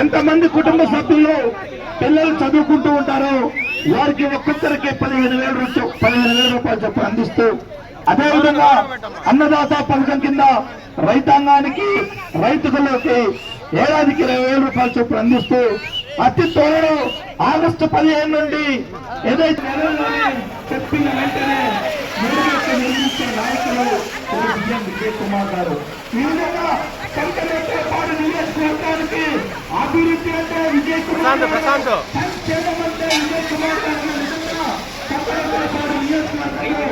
ఎంతమంది కుటుంబ సభ్యులు పిల్లలు చదువుకుంటూ ఉంటారో వారికి ఒక్కొక్కరికి 15,000 రూపాయలు చొప్పున అందిస్తూ, అదేవిధంగా అన్నదాత పథకం కింద రైతాంగానికి రైతులకి ఏడాదికి 20,000 రూపాయలు చొప్పున అందిస్తూ, అతి త్వరలో ఆగస్టు 15 నుండి ఏదైతే చెప్పిన వెంటనే నిర్మించే నాయకులు విజయ్ కుమార్ గారు. ఈ విధంగా సంకరేపాడు నియోజకవర్గానికి అభివృద్ధి అంటే విజయ్ కుమార్, సంక్షేమం అంటే విజయ్ కుమార్ గారు. సంకరేపాడు నియోజకవర్గంలో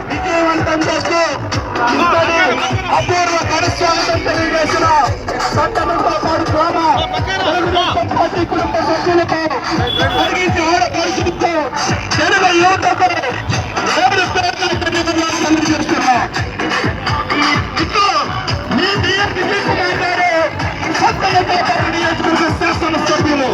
విజయవంతం చేస్తూ అపూర్వ కరస్వాగతం తెలియజేసిన సంతమంతాపాడు గ్రామ తెలుగుదేశం పార్టీ కుటుంబ సభ్యులకు కలిగించి ఆడపరిస్థితితో తెలుగు యువతకు తెలియజేస్తున్నా. ఇప్పుడు మీ బిఎం విజయ్ కుమార్ గారు సంతమంతాపాడు నియోజకవర్గ శాసన సభ్యులు.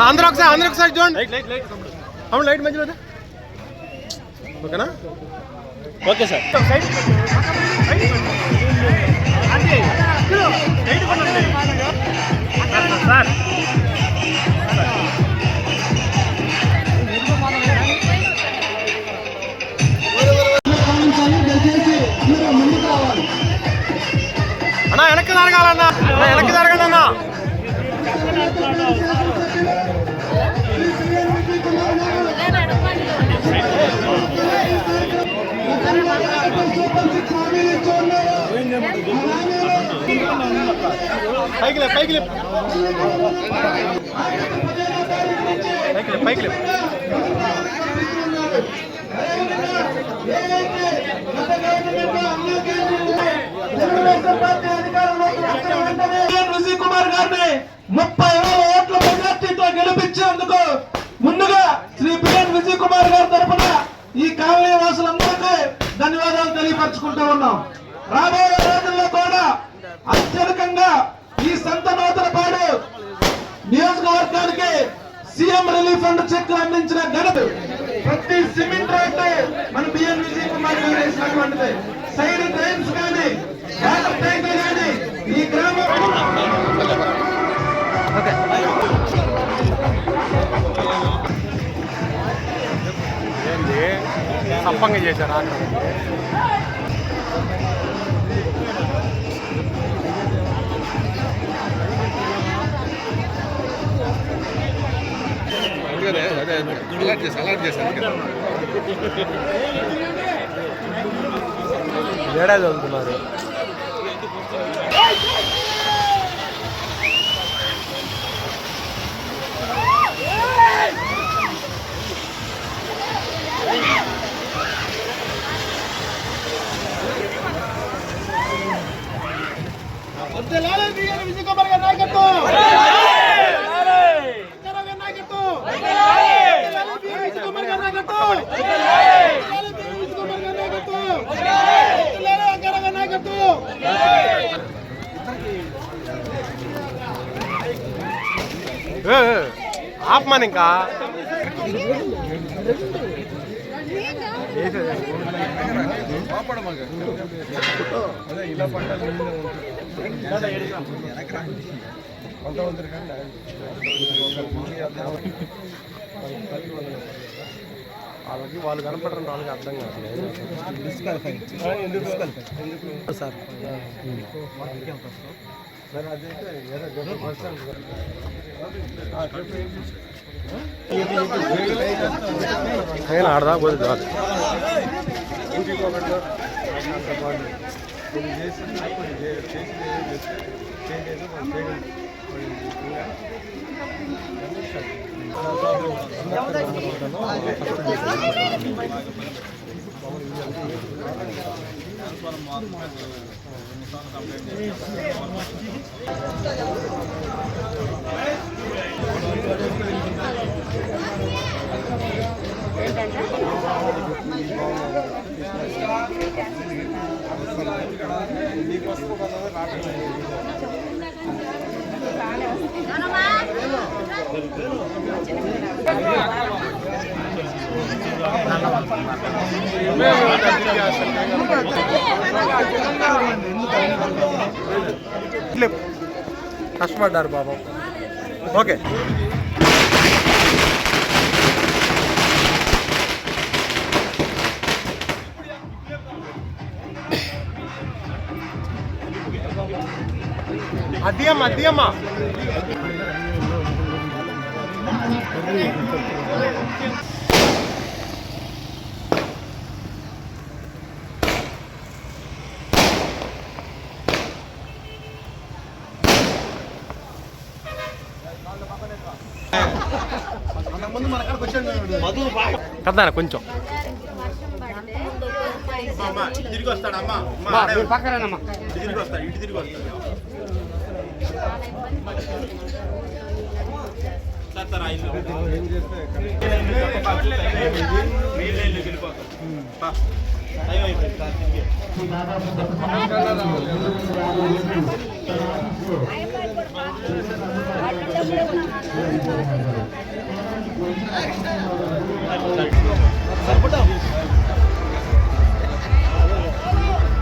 అందరూ ఒకసారి చూడండి. అవును, లైట్ మధ్యలో ఓకేనా? Okay sir. సార్ అన్నా వెనక్కి జరగాలన్నా, వెనక్కి జరగండి అన్నా. పైకి లే, పైకి లే, పైకి లే. విజయ్ కుమార్ గారిని 30,000 ఓట్ల మెజార్టీతో గెలిపించేందుకు ముందుగా శ్రీ బిఎన్ విజయ్ కుమార్ గారి తరఫున ఈ కాలనీ వాసులందరికీ ధన్యవాదాలు తెలియపరచుకుంటూ ఉన్నాం. రాబోయే రోజుల్లో కూడా అత్యధికంగా ఈ సంతనూతలపాడు నియోజకవర్గానికి సీఎం రిలీఫ్ ఫండ్ చెక్ అందించిన ఘనత ప్రతి సిమెంట్ రోడ్డు మన బిఎన్ విజయ్ కుమార్ గారు వేసినటువంటిది. సైడ్ డ్రైన్స్ కానీ వాటర్ ట్యాంకులు కానీ ఈ గ్రామం సంపంగా చేశారు. ఏడాది చదువుతున్నారు. ఆపమని ఇంకా వాళ్ళకి వాళ్ళు కనపడరు వాళ్ళకి అర్థం కావట్లేదు సార్ అదే ఆడదా పోతే చాలు కష్టపడ్డారు బాబు. ఓకే అద్దమ్మా అద్దమ్మా కదా కొంచెం తిరిగి వస్తాడమ్మా పక్కనమ్మా తిరిగి వస్తాడు ఇటు తిరిగి వస్తాడు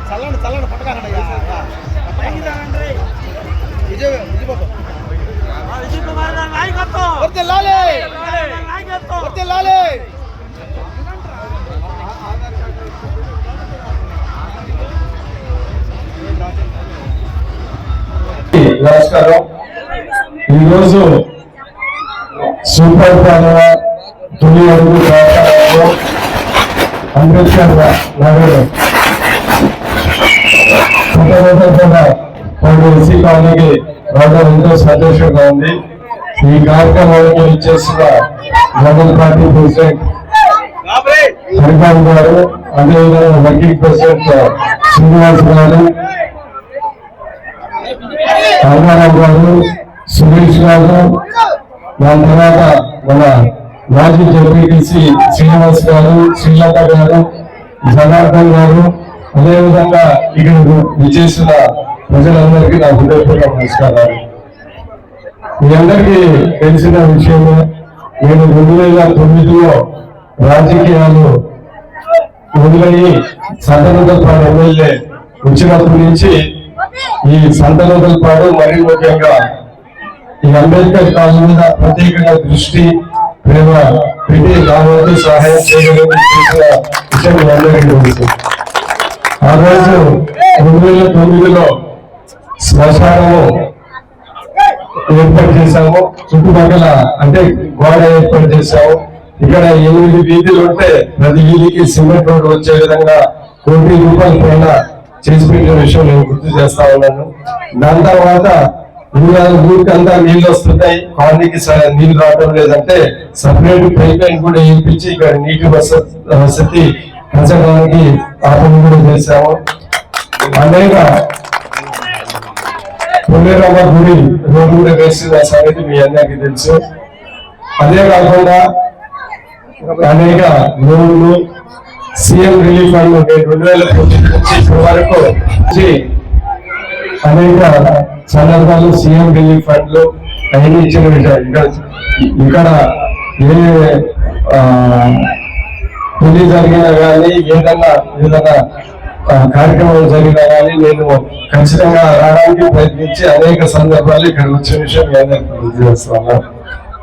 చల్లండి చల్లండి పట్టకానండి విజయ్ కుమార్ నాయకత్వం లాలే నమస్కారం. ఈరోజు సూపర్ పాలన తొలి అడుగు సహకారంలో అంబేద్కర్ నగర్ ఎస్సీ కాలనీకి రావడం ఎంతో సంతోషంగా ఉంది. ఈ కార్యక్రమానికి ఇచ్చేసిన జనరల్ పార్టీ ప్రెసిడెంట్ హరిబాబు గారు, అదేవిధంగా వర్కింగ్ ప్రెసిడెంట్ శ్రీనివాస్ గారు, రామారావు గారు, సురేష్ గారు, దాని తర్వాత మన మాజీ జడ్పీటీసీ శ్రీనివాస్ గారు, శ్రీలత గారు, జనార్దన్ గారు, అదేవిధంగా ఇక్కడ విచ్చేసిన ప్రజలందరికీ నా హృదయపూర్వక నమస్కారాలు. మీ అందరికీ తెలిసిన విషయమే, నేను 2009లో రాజకీయాలు మొదలయ్యి సంతనూతలపాడు ఎమ్మెల్యే వచ్చినప్పటి నుంచి ఈ సంతనూతలపాడు మరీ ముఖ్యంగా ఈ అంబేద్కర్ కాలం మీద ప్రత్యేకంగా దృష్టి ప్రేమ పెట్టి దాని సహాయం చేయడానికి విషయం మీ అందరికీ తెలుసు. ఆ రోజు 2009లో శ్మశానము ఏర్పాటు చేశాము. చుట్టుపక్కల అంటే గోడ ఏర్పాటు చేశాము. ఇక్కడ 8 వీధులు ఉంటే ప్రతి వీధికి సిమెంట్ రోడ్డు వచ్చే విధంగా ₹1 కోట్ల పైన చేసి పెట్టిన విషయం నేను గుర్తు చేస్తా ఉన్నాను. దాని తర్వాత ఊరికంతా నీళ్లు వస్తున్నాయి, కాలనీకి నీళ్లు రావడం లేదంటే సపరేట్ పైప్ లైన్ కూడా వేయించి ఇక్కడ నీటి వసతి పెంచడానికి ఆ పని కూడా చేశాము. అనేక పుల్లేరమ్మ గుడి రోడ్డు కూడా వేసిన సంగతి మీ అందరికీ తెలుసు. అదే కాకుండా అనేక లోన్లు, సీఎం రిలీఫ్ ఫండ్ 2019 నుంచి ఇప్పటి వరకు అనేక సందర్భాలు సీఎం రిలీఫ్ ఫండ్లు అన్ని ఇచ్చిన విషయం. ఇక్కడ ఏ పెళ్లి జరిగినా కానీ ఏదైనా కార్యక్రమం జరిగినా కానీ నేను ఖచ్చితంగా రావడానికి ప్రయత్నించి అనేక సందర్భాలు ఇక్కడ వచ్చిన విషయం తెలియజేస్తున్నాను.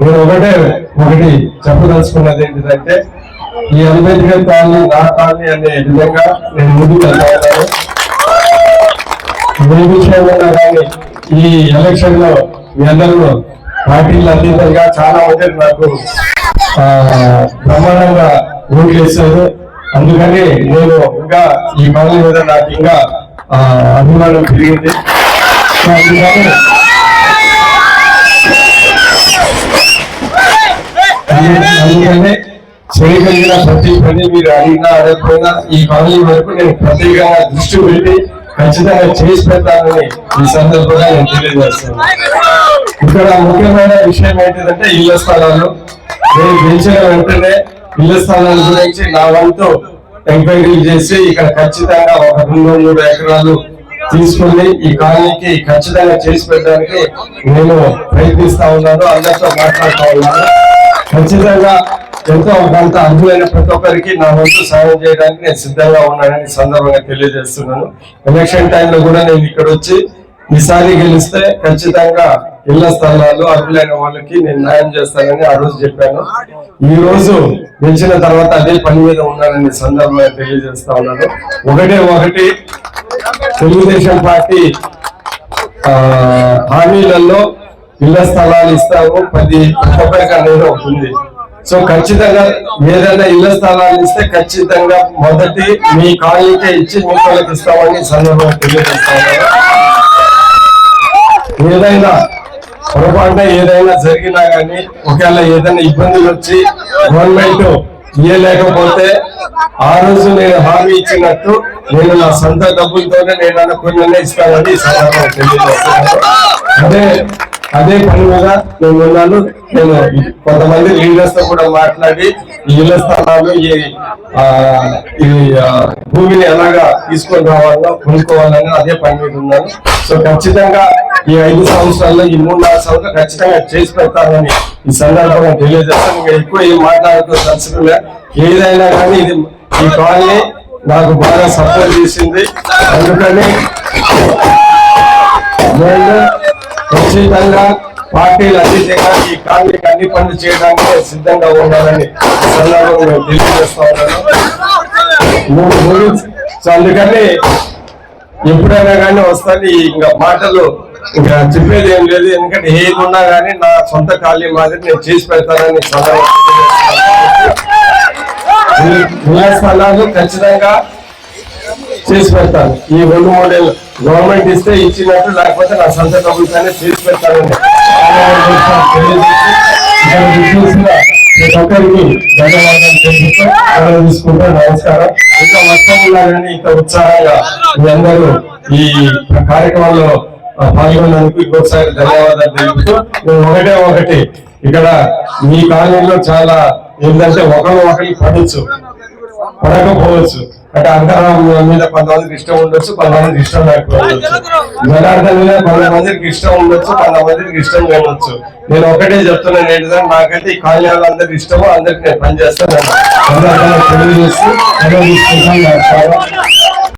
నేను ఒకటి చెప్పదలుచుకున్నది ఏంటిదంటే, ఈ అంబేద్కర్ కాలనీ నా కాలనీ అనే విధంగా నేను ముందుకు వెళ్తాను. ఏ విషయం ఉన్నా కానీ ఈ ఎలక్షన్ లో మీ అందరూ పార్టీలు అతీతంగా చాలా మంది నాకు బ్రహ్మాండంగా ఓట్లు వేశారు. అందుకని నేను ఇంకా ఈ కాలనీ మీద నాకు ఇంకా అభిమానం పెరిగింది. అందుకనే చేయగలిగిన ప్రతి పని మీరు అడిగినా అడగకపోయినా ఈ కాలనీ వరకు నేను ప్రత్యేకంగా దృష్టి పెట్టి ఖచ్చితంగా చేసి పెడతానని ఈ సందర్భంగా నేను తెలియజేస్తున్నాను. ఇక్కడ ముఖ్యమైన విషయం ఏంటిదంటే ఇళ్ల స్థలాలు. నేను గెలిచిన వెంటనే ఇళ్ల స్థలాల గురించి నా వంతు ఎంక్వైరీలు చేసి ఇక్కడ ఖచ్చితంగా ఒక 2-3 ఎకరాలు తీసుకుని ఈ కాలనీకి ఖచ్చితంగా చేసి పెట్టడానికి నేను ప్రయత్నిస్తా ఉన్నాను. అందరితో మాట్లాడుతూ ఉన్నాను. ఖచ్చితంగా ఎంతో కొంత అర్హులైన ప్రతి ఒక్కరికి నా వంతు సాయం చేయడానికి నేను సిద్ధంగా ఉన్నానని సందర్భంగా తెలియజేస్తున్నాను. ఎలక్షన్ టైంలో కూడా నేను ఇక్కడ వచ్చి ఈసారి గెలిస్తే ఖచ్చితంగా ఇళ్ల స్థలాలు అర్హులైన వాళ్ళకి నేను న్యాయం చేస్తానని ఆ రోజు చెప్పాను. ఈ రోజు గెలిచిన తర్వాత అదే పని మీద ఉన్నానని సందర్భంగా తెలియజేస్తా ఉన్నాను. ఒకటి తెలుగుదేశం పార్టీ హామీలలో ఇళ్ల స్థలాలు ఇస్తాము 10 ఒక్కొక్కరికి అనేది ఉంటుంది. సో ఖచ్చితంగా ఏదైనా ఇళ్ల స్థలాలు ఇస్తే ఖచ్చితంగా మొదటి మీ కాలనీకే ఇచ్చి మీ వాళ్ళకి ఇస్తామని సందర్భంగా తెలియజేస్తాను. ఏదైనా పొరపాటున ఏదైనా జరిగినా కానీ ఒకవేళ ఏదైనా ఇబ్బందులు వచ్చి గవర్నమెంట్ ఇయ్యలేకపోతే ఆ రోజు నేను హామీ ఇచ్చినట్టు నేను నా సొంత డబ్బులతోనే నేను అనుకున్న ఇస్తానని సందర్భంగా తెలియజేస్తున్నాను. అదే పని మీద నేను ఉన్నాను. నేను కొంతమంది లీడర్స్ తో కూడా మాట్లాడి ఈ ఇళ్ల స్థలాలు ఈ భూమిని ఎలాగా తీసుకొని రావాలో కొనుక్కోవాలని అదే పని మీద ఉన్నాను. సో ఖచ్చితంగా ఈ 5 సంవత్సరాల్లో ఈ 3-4 సంవత్సరాలు ఖచ్చితంగా చేసి పెడతానని ఈ సందర్భంగా తెలియజేస్తాను. ఇంకా ఎక్కువ ఏం మాట్లాడుతూ దర్శకులే ఏదైనా కానీ ఇది ఈ కాలనీ నాకు బాగా సపోర్ట్ చేసింది. అందుకని నేను ఖచ్చితంగా పార్టీలు అతీతంగా ఈ కాలనీకి అన్ని పనులు చేయడానికి సిద్ధంగా ఉండాలని సందర్భంగా తెలియజేస్తా ఉన్నాను. సో అందుకని ఎప్పుడైనా కానీ వస్తాను. ఇంకా మాటలు ఇంకా చెప్పేది ఏం లేదు. ఎందుకంటే ఏది ఉన్నా కానీ నా సొంత కాలనీ మాదిరి నేను చేసి పెడతానని ఇళ్ల స్థలాలు ఖచ్చితంగా చేసి పెడతాను. ఈ 2-3 ఏళ్ళు గవర్నమెంట్ ఇస్తే ఇచ్చినట్టు, లేకపోతే నా సొంత డబ్బులతోనే చేసి పెడతానని ప్రతి ఒక్కరికి ధన్యవాదాలు తెలుపుతూ తీసుకుంటూ నమస్కారం. ఇంకా మొత్తం ఉన్నా కానీ ఇంత ఉత్సాహంగా మీ అందరూ ఈ కార్యక్రమంలో పాల్గొన్నందుకు ఇంకొకసారి ధన్యవాదాలు తెలుపుతూ నేను ఒకటి ఇక్కడ మీ కాలనీలో చాలా ఏంటంటే ఒకరికి పడకపోవచ్చు. అంటే అంతరం మీద కొంతమందికి ఇష్టం ఉండొచ్చు, కొంతమందికి ఇష్టం లేకపోవచ్చు. జనార్దన్ మీద కొంతమందికి ఇష్టం ఉండొచ్చు, కొంతమందికి ఇష్టం లేవచ్చు. నేను ఒకటే చెప్తున్నాను ఏంటంటే నాకైతే ఈ కాలనీ వాళ్ళందరికి ఇష్టమో అందరికి నేను పనిచేస్తాను. తెలియజేస్తూ